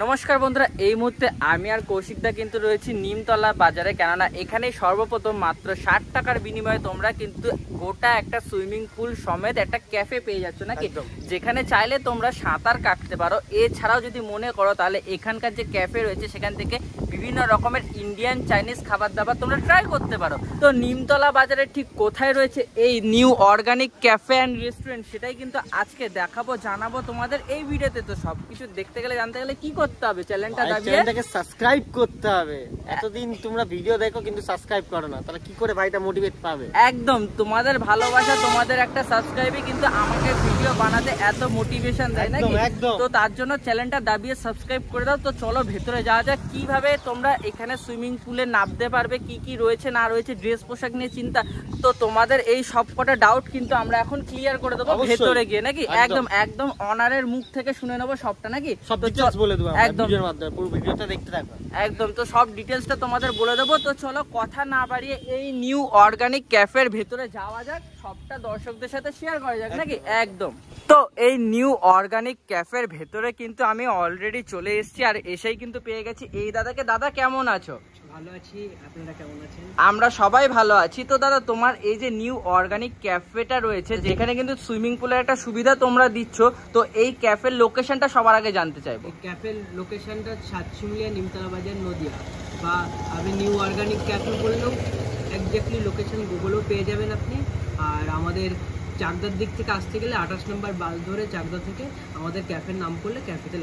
নমস্কার বন্ধুরা, এই মুহূর্তে আমি আর কৌশিকদা কিন্তু রয়েছি নিমতলা বাজারে। কেননা এখানে সর্বপ্রথম মাত্র 60 টাকার বিনিময়ে তোমরা কিন্তু গোটা একটা সুইমিং পুল সমেত একটা ক্যাফে পেয়ে যাচ্ছ নাকি, যেখানে চাইলে তোমরা সাঁতার কাটতে পারো। এছাড়াও যদি মনে করো তাহলে এখানকার যে ক্যাফে রয়েছে সেখান থেকে বিভিন্ন রকমের ইন্ডিয়ান চাইনিজ খাবার দাবার তোমরা ট্রাই করতে পারো। তো নিমতলা বাজারে ঠিক কোথায় রয়েছে এই new organic cafe and restaurant, সেটাই কিন্তু আজকে দেখাবো, জানাবো তোমাদের এই ভিডিওতে। তো সবকিছু দেখতে গেলে জানতে গেলে কি করতে হবে? চ্যানেলটাকে সাবস্ক্রাইব করতে হবে। এতদিন তোমরা ভিডিও দেখো কিন্তু সাবস্ক্রাইব করো না, তাহলে কি করে ভাইটা মোটিভেট পাবে? একদম তোমাদের ভালোবাসা, তোমাদের একটা সাবস্ক্রাইবই কিন্তু আমাকে ভিডিও বানাতে এত মোটিভেশন দেয় নাকি। তো তার জন্য চ্যানেলটা দাবিয়ে সাবস্ক্রাইব করে দাও। তো চলো ভেতরে যাওয়া যাক, কিভাবে তোমরা এখানে সুইমিং পুলে নামতে পারবে, কি কি রয়েছে না রয়েছে, ড্রেস পোশাক নিয়ে চিন্তা। তো তোমাদের এই সবকটা ডাউট কিন্তু আমরা এখন ক্লিয়ার করে দেবো ভেতরে গিয়ে নাকি। একদম একদম অনারের মুখ থেকে শুনে নেবো সবটা নাকি, সব ডিটেইলস বলে দেবো একদম ভিডিওর মাধ্যমে। পুরো ভিডিওটা দেখতে থাকো একদম। তো সব ডিটেইলসটা তোমাদের বলে দেবো। তো চলো কথা না বাড়িয়ে এই নিউ অর্গানিক ক্যাফের ভেতরে যাওয়া যাক, সবটা দর্শকদের সাথে শেয়ার করা যাক নাকি। একদম। তো এই নিউ অর্গানিক ক্যাফের ভেতরে কিন্তু আমি অলরেডি চলে এসেছি, আর এসেই কিন্তু পেয়ে গেছি এই দাদাকে। দাদা কেমন আছো? ভালো আছি, আপনারা কেমন আছেন? আমরা সবাই ভালো আছি। তো দাদা তোমার এই যে নিউ অর্গানিক ক্যাফেটা রয়েছে, যেখানে কিন্তু সুইমিং পুলের একটা সুবিধা তোমরা দিচ্ছ, তো এই ক্যাফের লোকেশনটা সবার আগে জানতে চাইবো। ক্যাফের লোকেশনটা সাতশিমুলিয়া নিমতলা বাজার নদিয়া, বা আপনি নিউ অর্গানিক ক্যাফে বললেও একজাক্টলি লোকেশন গুগলেও পেয়ে যাবেন আপনি। আর আমাদের চাকদার দিক থেকে আসতে গেলে 28 নম্বর বাস ধরে চাকদা থেকে আমাদের ক্যাফের নাম করলে ক্যাফেতে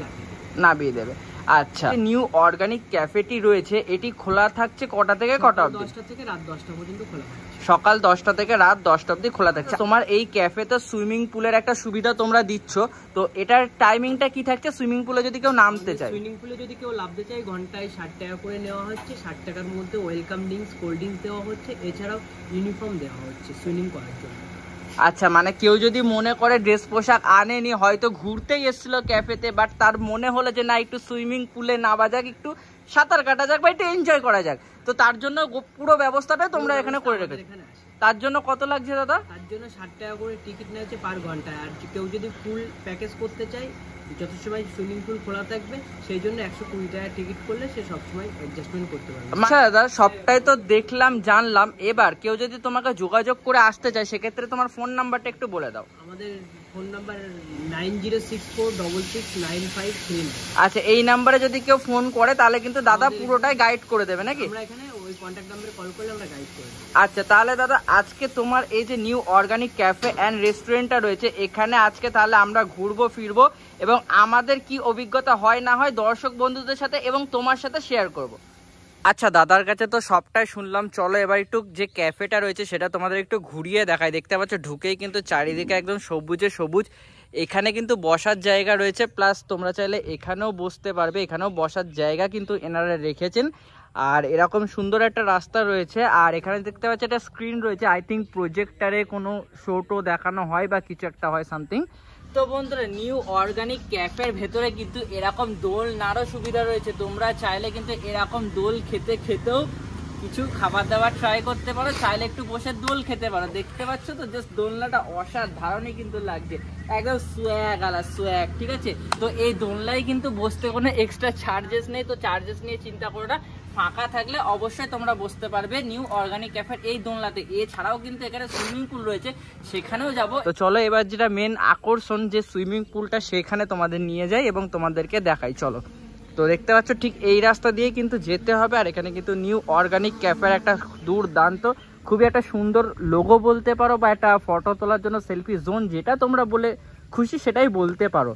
নামিয়ে দেবে। আচ্ছা, নিউ অর্গানিক ক্যাফেটি রয়েছে, এটি খোলা থাকছে কটা থেকে কটা অবধি? 10টা থেকে রাত 10টা পর্যন্ত খোলা থাকছে। সকাল 10টা থেকে রাত 10টা অবধি খোলা থাকছে। তোমার এই ক্যাফেতে সুইমিং পুলের একটা সুবিধা তোমরা দিচ্ছ, তো এটার টাইমিংটা কি থাকছে? সুইমিং পুলে যদি কেউ নামতে চায়, সুইমিং পুলে যদি কেউ নামতে চায় ঘন্টায় 60 টাকা করে নেওয়া হচ্ছে। 60 টাকার মধ্যে ওয়েলকাম ড্রিঙ্কস, কোল্ড ড্রিঙ্কস দেওয়া হচ্ছে, এছাড়াও ইউনিফর্ম দেওয়া হচ্ছে সুইমিং করার জন্য। আচ্ছা, মানে কেউ যদি মনে করে ড্রেস পোশাক আনেনি, হয়তো ঘুরতেই এসেছিল ক্যাফেতে, বাট তার মনে হলো যে না একটু সুইমিং পুলে নামা যাক, একটু সাঁতার কাটা যাক বা একটু এনজয় করা যাক, তো তার জন্য পুরো ব্যবস্থাটাই তোমরা এখানে করে রেখেছো। তার জন্য কত লাগছে দাদা? তার জন্য 60 টাকা করে টিকিট নেওয়া হচ্ছে পার ঘন্টায়। আর কেউ যদি ফুল প্যাকেজ করতে চায়, যত সময় সুইমিং পুল খোলা থাকবে সেই জন্য 120 টাকা টিকিট করলে সে সবসময় অ্যাডজাস্টমেন্ট করতে পারবে। আচ্ছা দাদা, সবটাই তো দেখলাম জানলাম, এবার কেউ যদি তোমাকে যোগাযোগ করে আসতে চায় সেক্ষেত্রে তোমার ফোন নাম্বারটা একটু বলে দাও। আমাদের ফোন নাম্বার 9064669539। আচ্ছা, এই নাম্বারে যদি কেউ ফোন করে তাহলে কিন্তু দাদা পুরোটাই গাইড করে দেবে নাকি? আমরা এখানে ওই কন্ট্যাক্ট নাম্বারে কল করলে আমরা গাইড করে দেব। আচ্ছা, তাহলে দাদা আজকে তোমার এই যে নিউ অর্গানিক ক্যাফে অ্যান্ড রেস্টুরেন্টটা রয়েছে, এখানে আজকে তাহলে আমরা ঘুরবো ফিরবো এবং আমাদের কি অভিজ্ঞতা হয় না হয় দর্শক বন্ধুদের সাথে এবং তোমার সাথে শেয়ার করব। আচ্ছা, দাদার কাছে তো সবটাই শুনলাম, চলো এবার একটু যে ক্যাফেটা রয়েছে সেটা তোমাদের একটু ঘুরিয়ে দেখাই। দেখতে পাচ্ছ ঢুকেই কিন্তু চারিদিকে একদম সবুজে সবুজ। এখানে কিন্তু বসার জায়গা রয়েছে, প্লাস তোমরা চাইলে এখানেও বসতে পারবে, এখানেও বসার জায়গা কিন্তু এনারা রেখেছেন। আর এরকম সুন্দর একটা রাস্তা রয়েছে, আর এখানে দেখতে পাচ্ছি একটা স্ক্রিন রয়েছে, আই থিঙ্ক প্রজেক্টারে কোনো শো টো দেখানো হয় বা কিছু একটা হয় সামথিং। তো বন্ধুরা, নিউ অর্গানিক ক্যাফের ভেতরে কিন্তু এরকম দোলনারও সুবিধা রয়েছে, তোমরা চাইলে কিন্তু এরকম দোল খেতেও কিছু খাবার দাবার ট্রাই করতে পারো, চাইলে একটু বসে দোল খেতে পারো। দেখতে পাচ্ছ তো জাস্ট দোলনাটা অসাধারণই কিন্তু লাগছে, একদম সোয়াগ আলা সোয়াগ, ঠিক আছে। তো এই দোলনায় কিন্তু বসতে কোনো এক্সট্রা চার্জেস নেই, তো চার্জেস নিয়ে চিন্তা করো না, ফাঁকা থাকলে অবশ্যই তোমরা বসতে পারবে নিউ অর্গানিক ক্যাফের এই দোলনাতে। এছাড়াও কিন্তু এখানে সুইমিং পুল রয়েছে, সেখানেও যাব। তো চলো এবার যেটা মেন আকর্ষণ যে সুইমিং পুলটা, সেখানে তোমাদের নিয়ে যাই এবং তোমাদেরকে দেখাই, চলো। তো দেখতে পাচ্ছ ঠিক এই রাস্তা দিয়ে কিন্তু যেতে হবে, আর এখানে কিন্তু নিউ অর্গানিক ক্যাফের একটা দুর্দান্ত খুবই একটা সুন্দর লোগো বলতে পারো, বা একটা ফটো তোলার জন্য সেলফি জোন, যেটা তোমরা বলে খুশি সেটাই বলতে পারো।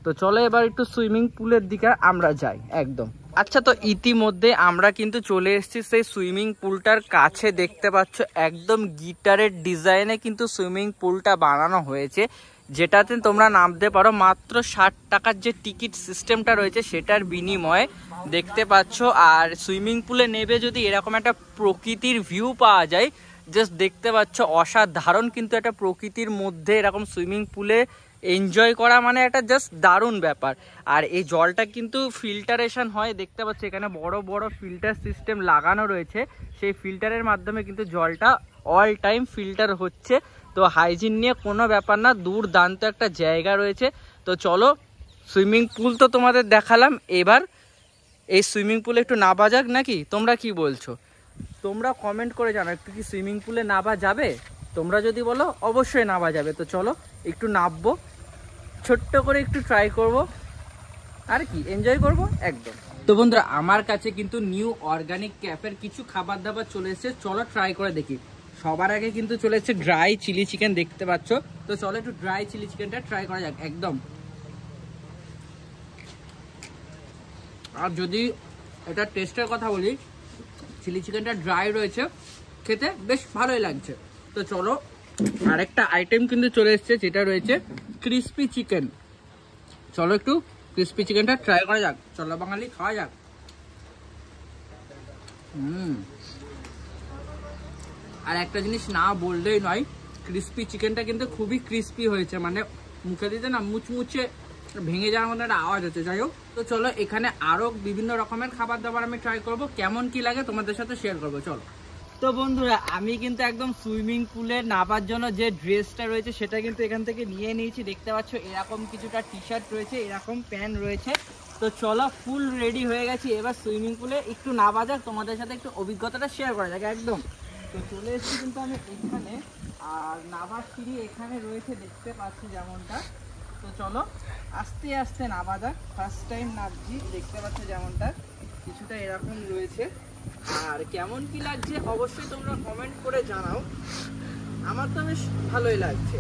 তো চলো এবার একটু সুইমিং পুলের দিকে আমরা যাই একদম। আচ্ছা, তো ইতিমধ্যে আমরা কিন্তু চলে এসেছি সেই সুইমিং পুলটার কাছে। দেখতে পাচ্ছ একদম গিটারের ডিজাইনে কিন্তু সুইমিং পুলটা বানানো হয়েছে, যেটাতে তোমরা নামতে পারো মাত্র 60 টাকার যে টিকিট সিস্টেমটা রয়েছে সেটার বিনিময়ে, দেখতে পাচ্ছ। আর সুইমিং পুলে নেবে যদি এরকম একটা প্রকৃতির ভিউ পাওয়া যায়, জাস্ট দেখতে পাচ্ছ অসাধারণ কিন্তু একটা প্রকৃতির মধ্যে এরকম সুইমিং পুলে এনজয় করা মানে একটা জাস্ট দারুণ ব্যাপার। আর এই জলটা কিন্তু ফিল্টারেশন হয়, দেখতে পাচ্ছ এখানে বড় বড় ফিল্টার সিস্টেম লাগানো রয়েছে, সেই ফিল্টারের মাধ্যমে কিন্তু জলটা অল টাইম ফিল্টার হচ্ছে। তো হাইজিন নিয়ে কোনো ব্যাপার না, দুর্দান্ত একটা জায়গা রয়েছে। তো চলো সুইমিং পুল তো তোমাদের দেখালাম, এবার এই সুইমিং পুলে একটু নাবা যাক নাকি? তোমরা কি বলছো? তোমরা কমেন্ট করে জানো, একটু কি সুইমিং পুলে নাবা যাবে? তোমরা যদি বলো অবশ্যই নাবা যাবে। তো চলো একটু নাববো, ছোট্ট করে একটু ট্রাই করব, আর কি এনজয় করব একদম। তো বন্ধুরা, আমার কাছে কিন্তু নিউ অর্গানিক ক্যাফের কিছু খাবার দাবার চলে এসেছে, চলো ট্রাই করে দেখি। সবার আগে কিন্তু চলে এসেছে ড্রাই চিলি চিকেন, দেখতে পাচ্ছ। তো চলো একটু ড্রাই চিলি চিকেনটা ট্রাই করা যাক একদম। আর যদি এটা টেস্টের কথা বলি, চিলি চিকেনটা ড্রাই রয়েছে, খেতে বেশ ভালোই লাগছে। তো চলো আরেকটা আইটেম কিন্তু চলে এসেছে, যেটা রয়েছে ক্রিস্পি চিকেন। চলো একটু ক্রিস্পি চিকেনটা ট্রাই করা যাক, চলো বাঙালি খাওয়া যাক। আর একটা জিনিস না বললেই নয়, ক্রিস্পি চিকেনটা কিন্তু খুবই ক্রিস্পি হয়েছে, মানে মুখে দিতে না মুচমুচে ভেঙে যাওয়ার মতো একটা আওয়াজ হচ্ছে। যাই হোক, তো চলো এখানে আরো বিভিন্ন রকমের খাবার দাবার আমি ট্রাই করব, কেমন কি লাগে তোমাদের সাথে শেয়ার করবো। চলো। তো বন্ধুরা, আমি কিন্তু একদম সুইমিং পুলে নামার জন্য যে ড্রেসটা রয়েছে সেটা কিন্তু এখান থেকে নিয়ে নিয়েছি। দেখতে পাচ্ছ এরকম কিছুটা টি শার্ট রয়েছে, এরকম প্যান্ট রয়েছে। তো চলো ফুল রেডি হয়ে গেছি, এবার সুইমিং পুলে একটু নামা যাক, তোমাদের সাথে একটু অভিজ্ঞতাটা শেয়ার করা যাক একদম। তো চলে এসেছি কিন্তু আমি এখানে, আর নামার সিঁড়ি এখানে রয়েছে দেখতে পাচ্ছি যেমনটা। তো চলো আস্তে আস্তে নামা যাক, ফার্স্ট টাইম নামছি, দেখতে পাচ্ছ যেমনটা কিছুটা এরকম রয়েছে। আর কেমন কি লাগছে অবশ্যই তোমরা কমেন্ট করে জানাও, আমার তো বেশ ভালোই লাগছে।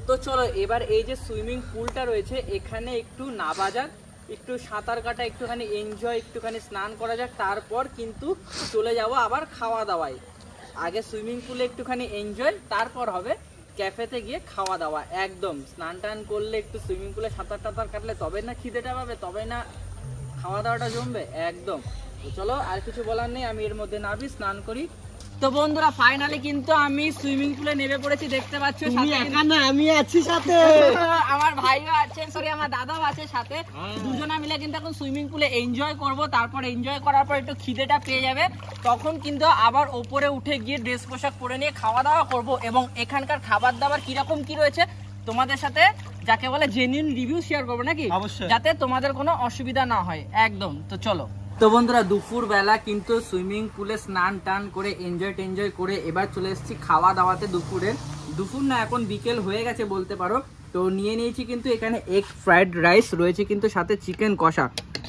তো চলো এবার এই যে সুইমিং পুলটা রয়েছে এখানে একটু নামা যাক, একটু সাঁতার কাটা, একটুখানি এনজয়, একটুখানি স্নান করা যাক, তারপর কিন্তু চলে যাব আবার খাওয়া দাওয়ায়। আগে সুইমিং পুলে একটুখানি এনজয়, তারপর হবে ক্যাফেতে গিয়ে খাওয়া দাওয়া একদম। স্নান টান করলে, একটু সুইমিং পুলে সাঁতার টাতার কাটলে তবে না খিদেটা পাবে, তবে না খাওয়া দাওয়াটা জমবে একদম। তো চলো আর কিছু বলার নেই, আমি এর মধ্যে নামি স্নান করি। তো বন্ধুরা, ফাইনালি কিন্তু আমি সুইমিং পুলে নেমে পড়েছি, দেখতে পাচ্ছ। আমি আছি সাথে, আমার ভাইও আছে, সরি আমার দাদাও আছে সাথে। দুজনা মিলে কিন্তু এখন সুইমিং পুলে এনজয় করব, তারপর এনজয় করার পর একটু খিদেটা পেয়ে যাবে, তখন কিন্তু আবার ওপরে উঠে গিয়ে ড্রেস পোশাক পরে নিয়ে খাওয়া দাওয়া করব। এবং এখানকার খাবার দাবার কিরকম কি রয়েছে তোমাদের সাথে যাকে বলে জেনুইন রিভিউ শেয়ার করবো নাকি, যাতে তোমাদের কোনো অসুবিধা না হয় একদম। তো চলো। তো বন্ধুরা, দুপুর বেলা কিন্তু সুইমিং পুলে স্নান টান করে এনজয় করে এবার চলে এসেছি খাওয়া দাওয়াতে। দুপুর না, এখন বিকেল হয়ে গেছে বলতে পারো। তো নিয়ে নিয়েছি কিন্তু এখানে এগ ফ্রাইড রাইস রয়েছে, কিন্তু সাথে চিকেন কষা।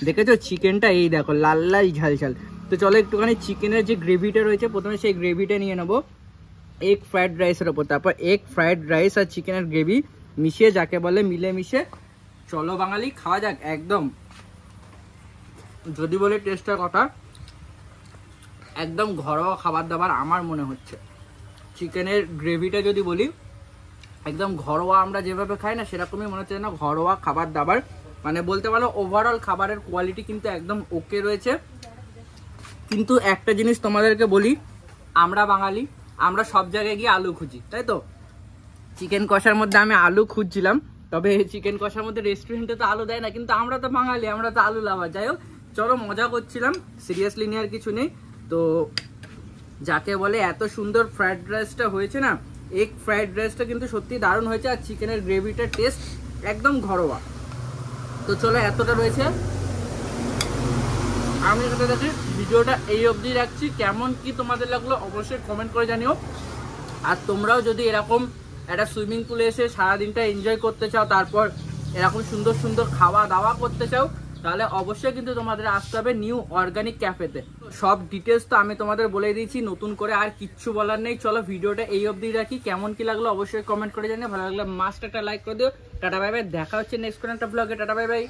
দেখেছো চিকেনটা, এই দেখো লাল লাল ঝাল ঝাল। তো চলো একটুখানি চিকেনের যে গ্রেভিটা রয়েছে প্রথমে সেই গ্রেভিটা নিয়ে নেবো এগ ফ্রাইড রাইসের ওপর, তারপর এগ ফ্রাইড রাইস আর চিকেনের গ্রেভি মিশিয়ে, যাকে বলে মিলেমিশে চলো বাঙালি খাওয়া যাক একদম। যদি বলি টেস্টের কথা, একদম ঘরোয়া খাবার দাবার আমার মনে হচ্ছে। চিকেনের গ্রেভিটা যদি বলি, একদম ঘরোয়া, আমরা যেভাবে খাই না সেরকমই মনে হচ্ছে না, ঘরোয়া খাবার দাবার। মানে বলতে পারো ওভারঅল খাবারের কোয়ালিটি কিন্তু একদম ওকে রয়েছে। কিন্তু একটা জিনিস তোমাদেরকে বলি, আমরা বাঙালি, আমরা সব জায়গায় গিয়ে আলু খুঁজি, তাই তো? চিকেন কষার মধ্যে আমি আলু খুঁজছিলাম, তবে চিকেন কষার মধ্যে রেস্টুরেন্টে তো আলু দেয় না, কিন্তু আমরা তো বাঙালি, আমরা তো আলু লাভার। যাই হোক, চলো মজা করছিলাম, সিরিয়াসলি নিয়ে আর কিছু নেই। তো যাকে বলে এত সুন্দর ফ্রাইড রাইসটা হয়েছে না, এগ ফ্রাইড রাইসটা কিন্তু সত্যি দারুণ হয়েছে। আর চিকেনের গ্রেভিটার টেস্ট একদম ঘরোয়া। তো চলো এতটা রয়েছে, আমি এখানে দেখি ভিডিওটা এই অবধি রাখছি। কেমন কি তোমাদের লাগলো অবশ্যই কমেন্ট করে জানিও। আর তোমরাও যদি এরকম একটা সুইমিং পুলে এসে সারাদিনটা এনজয় করতে চাও, তারপর এরকম সুন্দর সুন্দর খাওয়া দাওয়া করতে চাও, তাহলে অবশ্যই কিন্তু তোমাদের আসতে হবে নিউ অর্গানিক ক্যাফেতে। সব ডিটেলস তো আমি তোমাদের বলে দিয়েছি, নতুন করে আর কিচ্ছু বলার নেই। চলো ভিডিওটা এই অবধি রাখি, কেমন কি লাগলো অবশ্যই কমেন্ট করে জানিও। ভালো লাগলে মাস্ট একটা লাইক করে দিও। টাটা বাই বাই, দেখা হচ্ছে নেক্সট কোনো একটা ব্লগে। Tata bye bye.